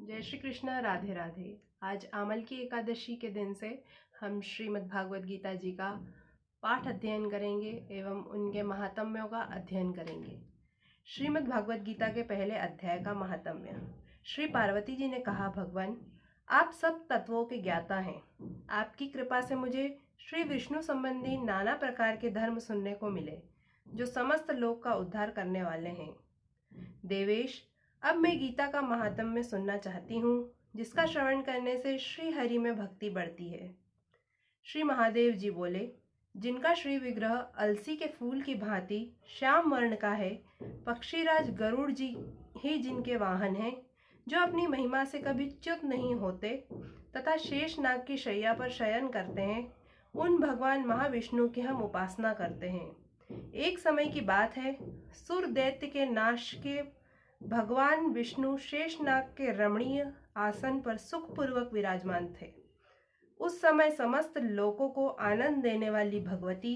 जय श्री कृष्ण। राधे राधे। आज आमल की एकादशी के दिन से हम श्रीमद् भागवत गीता जी का पाठ अध्ययन करेंगे एवं उनके महात्म्यों का अध्ययन करेंगे। श्रीमद् भागवत गीता के पहले अध्याय का महात्म्य। श्री पार्वती जी ने कहा, भगवान आप सब तत्वों के ज्ञाता हैं। आपकी कृपा से मुझे श्री विष्णु संबंधी नाना प्रकार के धर्म सुनने को मिले जो समस्त लोक का उद्धार करने वाले हैं। देवेश, अब मैं गीता का महात्म्य सुनना चाहती हूँ, जिसका श्रवण करने से श्री हरि में भक्ति बढ़ती है। श्री महादेव जी बोले, जिनका श्री विग्रह अलसी के फूल की भांति श्याम वर्ण का है, पक्षीराज गरुड़ जी ही जिनके वाहन हैं, जो अपनी महिमा से कभी च्युत नहीं होते तथा शेष नाग की शैया पर शयन करते हैं, उन भगवान महाविष्णु की हम उपासना करते हैं। एक समय की बात है, सुर दैत्य के नाश के भगवान विष्णु शेषनाग के रमणीय आसन पर सुखपूर्वक विराजमान थे। उस समय समस्त लोकों को आनंद देने वाली भगवती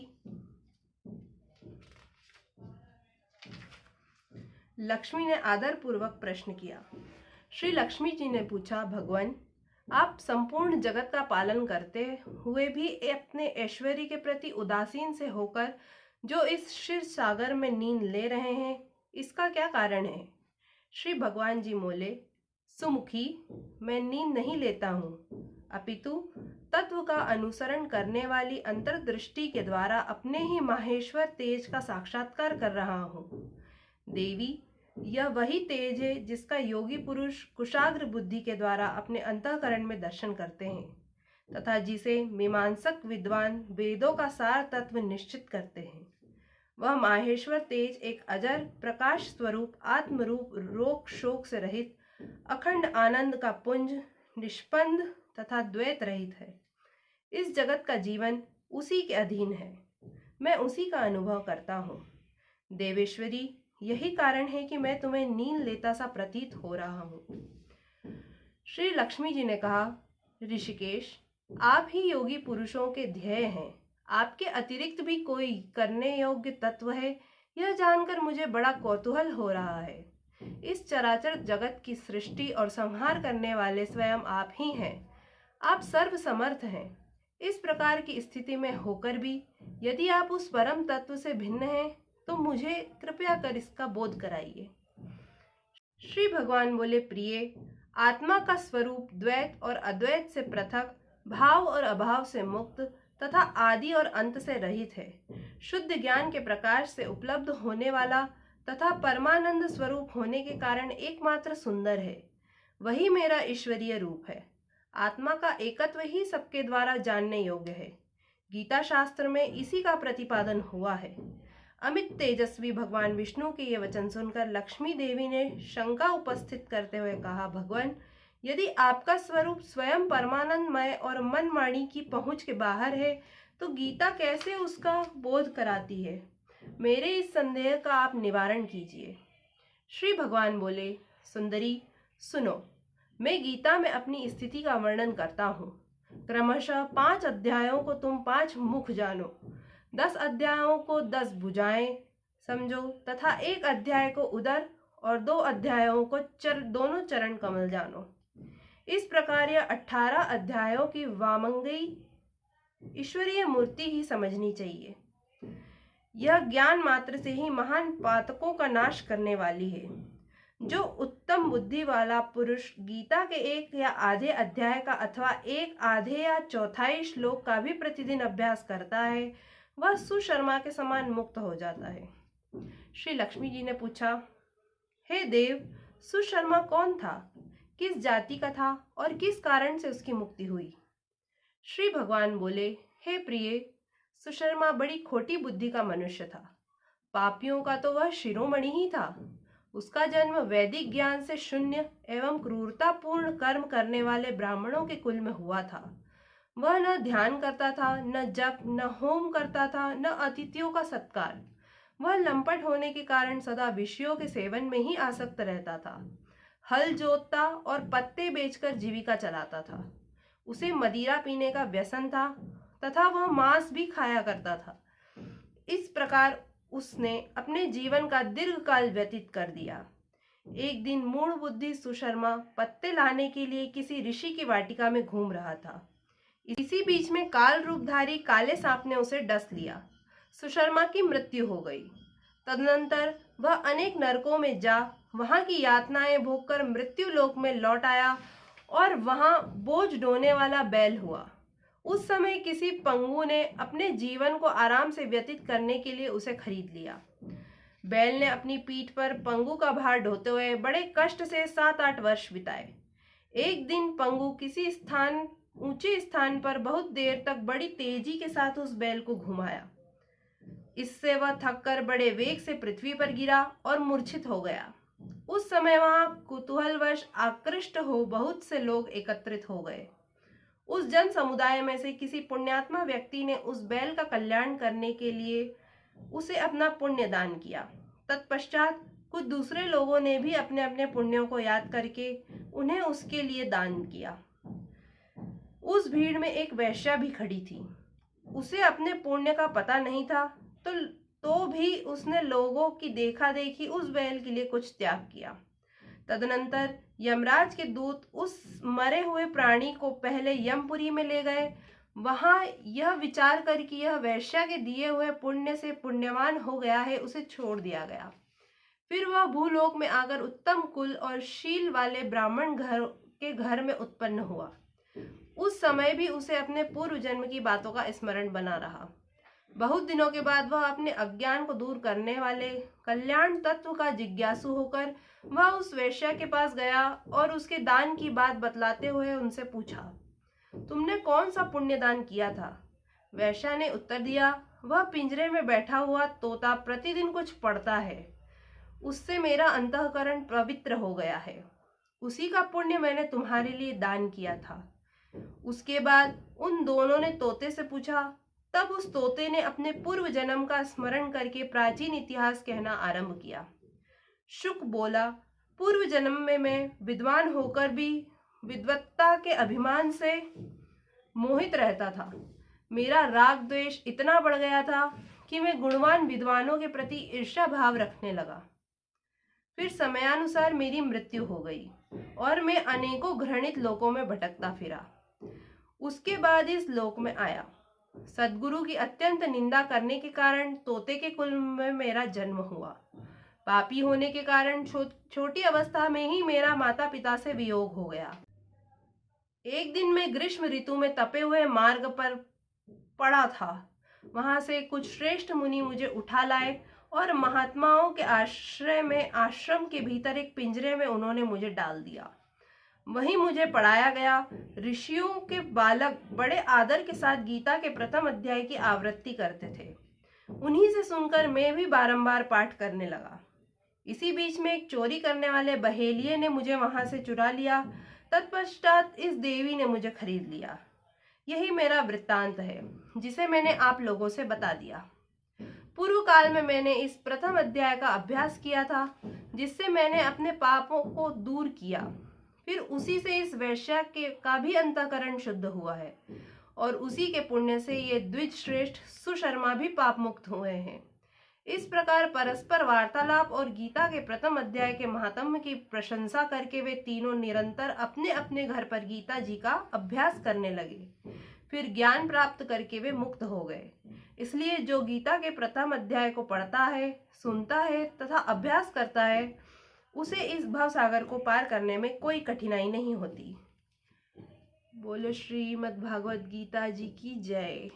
लक्ष्मी ने आदर पूर्वक प्रश्न किया। श्री लक्ष्मी जी ने पूछा, भगवान आप संपूर्ण जगत का पालन करते हुए भी अपने ऐश्वर्य के प्रति उदासीन से होकर जो इस क्षीर सागर में नींद ले रहे हैं, इसका क्या कारण है? श्री भगवान जी बोले, सुमुखी, मैं नींद नहीं लेता हूँ, अपितु तत्व का अनुसरण करने वाली अंतर्दृष्टि के द्वारा अपने ही माहेश्वर तेज का साक्षात्कार कर रहा हूँ। देवी, यह वही तेज है जिसका योगी पुरुष कुशाग्र बुद्धि के द्वारा अपने अंतःकरण में दर्शन करते हैं तथा जिसे मीमांसक विद्वान वेदों का सार तत्व निश्चित करते हैं। वह माहेश्वर तेज एक अजर प्रकाश स्वरूप आत्मरूप रोग शोक से रहित अखंड आनंद का पुंज, निष्पंद तथा द्वैत रहित है। इस जगत का जीवन उसी के अधीन है। मैं उसी का अनुभव करता हूँ। देवेश्वरी, यही कारण है कि मैं तुम्हें नींद लेता सा प्रतीत हो रहा हूँ। श्री लक्ष्मी जी ने कहा, ऋषिकेश, आप ही योगी पुरुषों के ध्येय हैं। आपके अतिरिक्त भी कोई करने योग्य तत्व है, यह जानकर मुझे बड़ा कौतूहल हो रहा है। इस चराचर जगत की सृष्टि और संहार करने वाले स्वयं आप ही हैं। आप सर्व समर्थ हैं। इस प्रकार की स्थिति में होकर भी यदि आप उस परम तत्व से भिन्न हैं, तो मुझे कृपया कर इसका बोध कराइए। श्री भगवान बोले, प्रिय, आत्मा का स्वरूप द्वैत और अद्वैत से पृथक, भाव और अभाव से मुक्त तथा आदि और अंत से रहित है। शुद्ध ज्ञान के प्रकाश से उपलब्ध होने वाला तथा परमानंद स्वरूप होने के कारण एकमात्र सुंदर है। वही मेरा ईश्वरीय रूप है। आत्मा का एकत्व ही सबके द्वारा जानने योग्य है। गीता शास्त्र में इसी का प्रतिपादन हुआ है। अमित तेजस्वी भगवान विष्णु के ये वचन सुनकर लक्ष्मी देवी ने शंका उपस्थित करते हुए कहा, भगवान, यदि आपका स्वरूप स्वयं परमानंदमय और मन वाणी की पहुंच के बाहर है, तो गीता कैसे उसका बोध कराती है? मेरे इस संदेह का आप निवारण कीजिए। श्री भगवान बोले, सुंदरी, सुनो, मैं गीता में अपनी स्थिति का वर्णन करता हूँ। क्रमशः 5 अध्यायों को तुम 5 मुख जानो, 10 अध्यायों को 10 भुजाएं समझो तथा 1 अध्याय को उदर और 2 अध्यायों को दोनों चरण कमल जानो। इस प्रकार यह 18 अध्यायों की वामंगई ईश्वरीय मूर्ति ही समझनी चाहिए। यह ज्ञान मात्र से ही महान पातकों का नाश करने वाली है। जो उत्तम बुद्धि वाला पुरुष गीता के 1 या आधे अध्याय का अथवा 1 आधे या चौथाई श्लोक का भी प्रतिदिन अभ्यास करता है, वह सुशर्मा के समान मुक्त हो जाता है। श्री लक्ष्मी जी ने पूछा, हे देव, सुशर्मा कौन था? किस जाति का था और किस कारण से उसकी मुक्ति हुई? श्री भगवान बोले, हे प्रिय, सुशर्मा बड़ी खोटी बुद्धि का मनुष्य था। पापियों का तो वह शिरोमणि ही था। उसका जन्म वैदिक ज्ञान से शून्य एवं क्रूरतापूर्ण कर्म करने वाले ब्राह्मणों के कुल में हुआ था। वह न ध्यान करता था, न जप, न होम करता था, न अतिथियों का सत्कार। वह लंपट होने के कारण सदा विषयों के सेवन में ही आसक्त रहता था। हल जोतता और पत्ते बेचकर जीविका चलाता था। उसे मदिरा पीने का व्यसन था तथा वह मांस भी खाया करता था। इस प्रकार उसने अपने जीवन का दीर्घकाल व्यतीत कर दिया। एक दिन मूढ़ बुद्धि सुशर्मा पत्ते लाने के लिए किसी ऋषि की वाटिका में घूम रहा था। इसी बीच में काल रूपधारी काले सांप ने उसे डस लिया। सुशर्मा की मृत्यु हो गई। तदनंतर वह अनेक नरकों में जा वहां की यातनाएं भोगकर मृत्यु लोक में लौट आया और वहां बोझ ढोने वाला बैल हुआ। उस समय किसी पंगु ने अपने जीवन को आराम से व्यतीत करने के लिए उसे खरीद लिया। बैल ने अपनी पीठ पर पंगु का भार ढोते हुए बड़े कष्ट से 7-8 वर्ष बिताए। एक दिन पंगु किसी ऊंचे स्थान पर बहुत देर तक बड़ी तेजी के साथ उस बैल को घुमाया। इससे वह थककर बड़े वेग से पृथ्वी पर गिरा और मूर्छित हो गया। उस समय वहां कुतूहलवश आकृष्ट हो बहुत से लोग एकत्रित हो गए। उस जन समुदाय में से किसी पुण्यात्मा व्यक्ति ने उस बैल का कल्याण करने के लिए उसे अपना पुण्य दान किया। तत्पश्चात कुछ दूसरे लोगों ने भी अपने अपने पुण्यों को याद करके उन्हें उसके लिए दान किया। उस भीड़ में एक वैश्या भी खड़ी थी। उसे अपने पुण्य का पता नहीं था, तो भी उसने लोगों की देखा देखी उस बैल के लिए कुछ त्याग किया। तदनंतर यमराज के दूत उस मरे हुए प्राणी को पहले यमपुरी में ले गए। वहां यह विचार कर कि यह वैश्या के दिए हुए पुण्य से पुण्यवान हो गया है, उसे छोड़ दिया गया। फिर वह भूलोक में आकर उत्तम कुल और शील वाले ब्राह्मण घर में उत्पन्न हुआ। उस समय भी उसे अपने पूर्व जन्म की बातों का स्मरण बना रहा। बहुत दिनों के बाद वह अपने अज्ञान को दूर करने वाले कल्याण तत्व का जिज्ञासु होकर वह उस वैश्या के पास गया और उसके दान की बात बतलाते हुए उनसे पूछा, तुमने कौन सा पुण्य दान किया था? वैश्या ने उत्तर दिया, वह पिंजरे में बैठा हुआ तोता प्रतिदिन कुछ पढ़ता है, उससे मेरा अंतःकरण पवित्र हो गया है। उसी का पुण्य मैंने तुम्हारे लिए दान किया था। उसके बाद उन दोनों ने तोते से पूछा। तब उस तोते ने अपने पूर्व जन्म का स्मरण करके प्राचीन इतिहास कहना आरंभ किया। शुक बोला, पूर्व जन्म में मैं विद्वान होकर भी विद्वत्ता के अभिमान से मोहित रहता था। मेरा राग द्वेष इतना बढ़ गया था कि मैं गुणवान विद्वानों के प्रति ईर्ष्या भाव रखने लगा। फिर समयानुसार मेरी मृत्यु हो गई और मैं अनेकों घृणित लोकों में भटकता फिरा। उसके बाद इस लोक में आया। सद्गुरु की अत्यंत निंदा करने के कारण तोते के कुल में मेरा जन्म हुआ। पापी होने के कारण छोटी अवस्था में ही मेरा माता पिता से वियोग हो गया। एक दिन मैं ग्रीष्म ऋतु में तपे हुए मार्ग पर पड़ा था। वहां से कुछ श्रेष्ठ मुनि मुझे उठा लाए और महात्माओं के आश्रम के भीतर एक पिंजरे में उन्होंने मुझे डाल दिया। वहीं मुझे पढ़ाया गया। ऋषियों के बालक बड़े आदर के साथ गीता के प्रथम अध्याय की आवृत्ति करते थे। उन्हीं से सुनकर मैं भी बारंबार पाठ करने लगा। इसी बीच में एक चोरी करने वाले बहेलिये ने मुझे वहां से चुरा लिया। तत्पश्चात इस देवी ने मुझे खरीद लिया। यही मेरा वृत्तांत है, जिसे मैंने आप लोगों से बता दिया। पूर्व काल में मैंने इस प्रथम अध्याय का अभ्यास किया था, जिससे मैंने अपने पापों को दूर किया। फिर उसी से इस वैश्या का भी अंतःकरण शुद्ध हुआ है और उसी के पुण्य से ये द्विज श्रेष्ठ सुशर्मा भी पाप मुक्त हुए हैं। इस प्रकार परस्पर वार्तालाप और गीता के प्रथम अध्याय के महात्म्य की प्रशंसा करके वे तीनों निरंतर अपने अपने घर पर गीता जी का अभ्यास करने लगे। फिर ज्ञान प्राप्त करके वे मुक्त हो गए। इसलिए जो गीता के प्रथम अध्याय को पढ़ता है, सुनता है तथा अभ्यास करता है, उसे इस भवसागर को पार करने में कोई कठिनाई नहीं होती। बोलो श्रीमद् भागवत गीता जी की जय।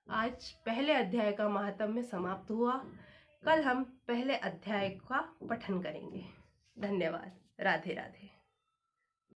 आज पहले अध्याय का महात्म्य समाप्त हुआ। कल हम पहले अध्याय का पठन करेंगे। धन्यवाद। राधे राधे।